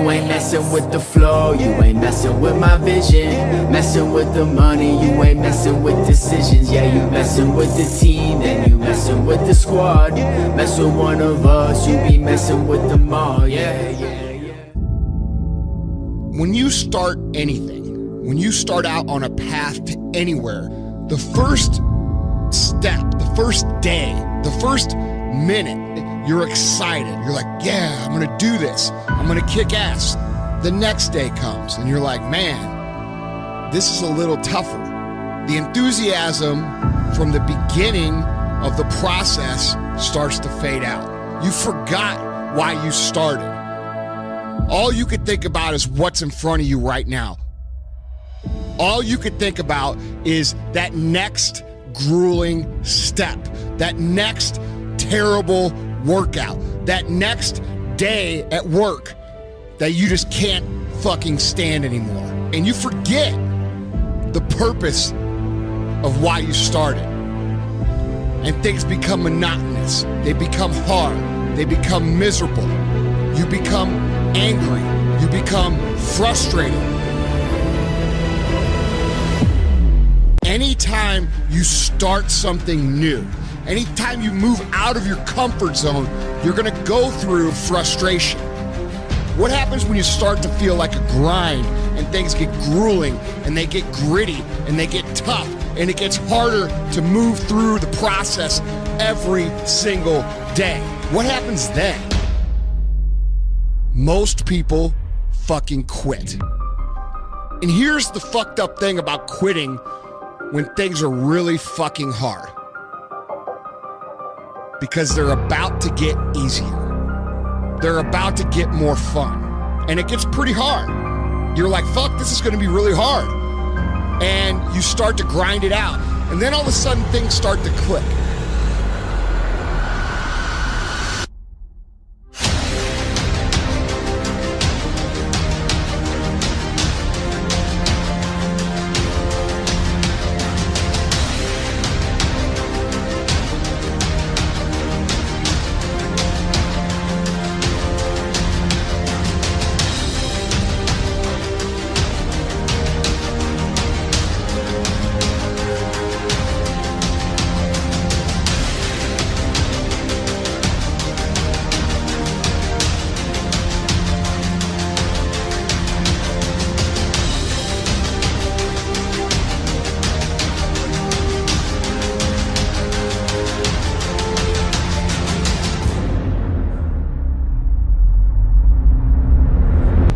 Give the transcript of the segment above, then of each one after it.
You ain't messing with the flow, you ain't messing with my vision. Messing with the money, you ain't messing with decisions. Yeah, you messing with the team, then you messing with the squad. Mess with one of us, you be messing with them all. Yeah. When you start anything, when you start out on a path to anywhere, the first step, the first day, the first minute, you're excited. You're like, yeah, I'm gonna do this. I'm gonna kick ass. The next day comes and you're like, man, this is a little tougher. The enthusiasm from the beginning of the process starts to fade out. You forgot why you started. All you could think about is what's in front of you right now. All you could think about is that next grueling step, that next terrible workout, that next day at work that you just can't fucking stand anymore. And you forget the purpose of why you started. And things become monotonous. They become hard. They become miserable. You become angry. You become frustrated. Anytime you start something new, anytime you move out of your comfort zone, you're gonna go through frustration. What happens when you start to feel like a grind and things get grueling and they get gritty and they get tough and it gets harder to move through the process every single day? What happens then? Most people fucking quit. And here's the fucked up thing about quitting when things are really fucking hard. Because they're about to get easier. They're about to get more fun. And it gets pretty hard. You're like, fuck, this is gonna be really hard. And you start to grind it out. And then all of a sudden things start to click.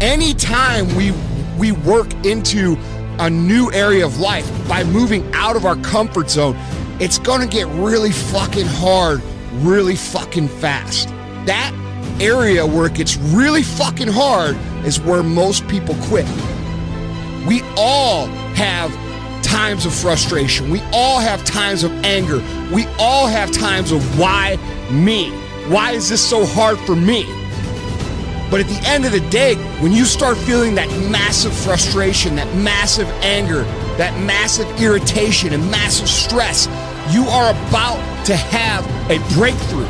Anytime we work into a new area of life by moving out of our comfort zone, it's gonna get really fucking hard, really fucking fast. That area where it gets really fucking hard is where most people quit. We all have times of frustration. We all have times of anger. We all have times of why me? Why is this so hard for me? But at the end of the day, when you start feeling that massive frustration, that massive anger, that massive irritation and massive stress, you are about to have a breakthrough.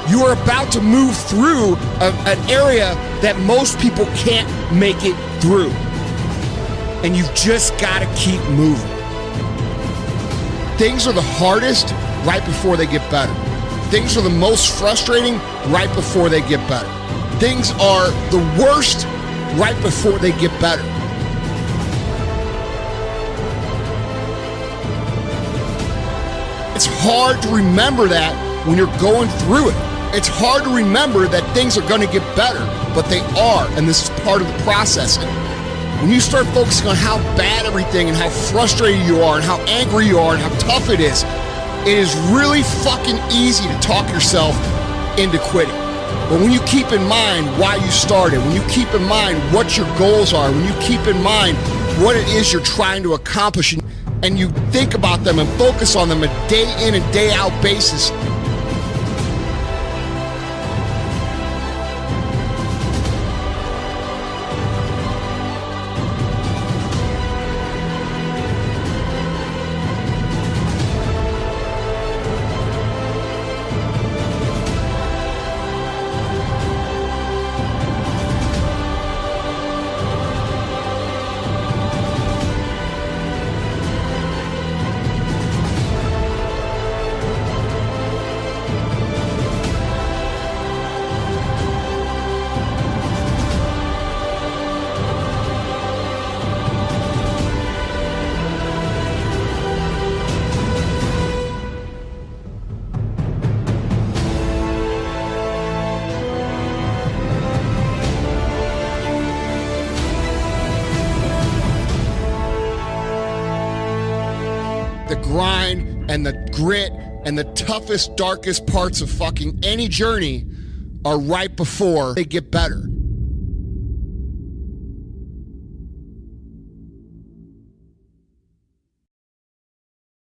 You are about to move through an area that most people can't make it through. And you've just got to keep moving. Things are the hardest right before they get better. Things are the most frustrating right before they get better. Things are the worst right before they get better. It's hard to remember that when you're going through it. It's hard to remember that things are going to get better, but they are, and this is part of the process. When you start focusing on how bad everything and how frustrated you are and how angry you are and how tough it is really fucking easy to talk yourself into quitting. But when you keep in mind why you started, when you keep in mind what your goals are, when you keep in mind what it is you're trying to accomplish, and you think about them and focus on them a day in and day out basis, grind and the grit and the toughest, darkest parts of fucking any journey are right before they get better.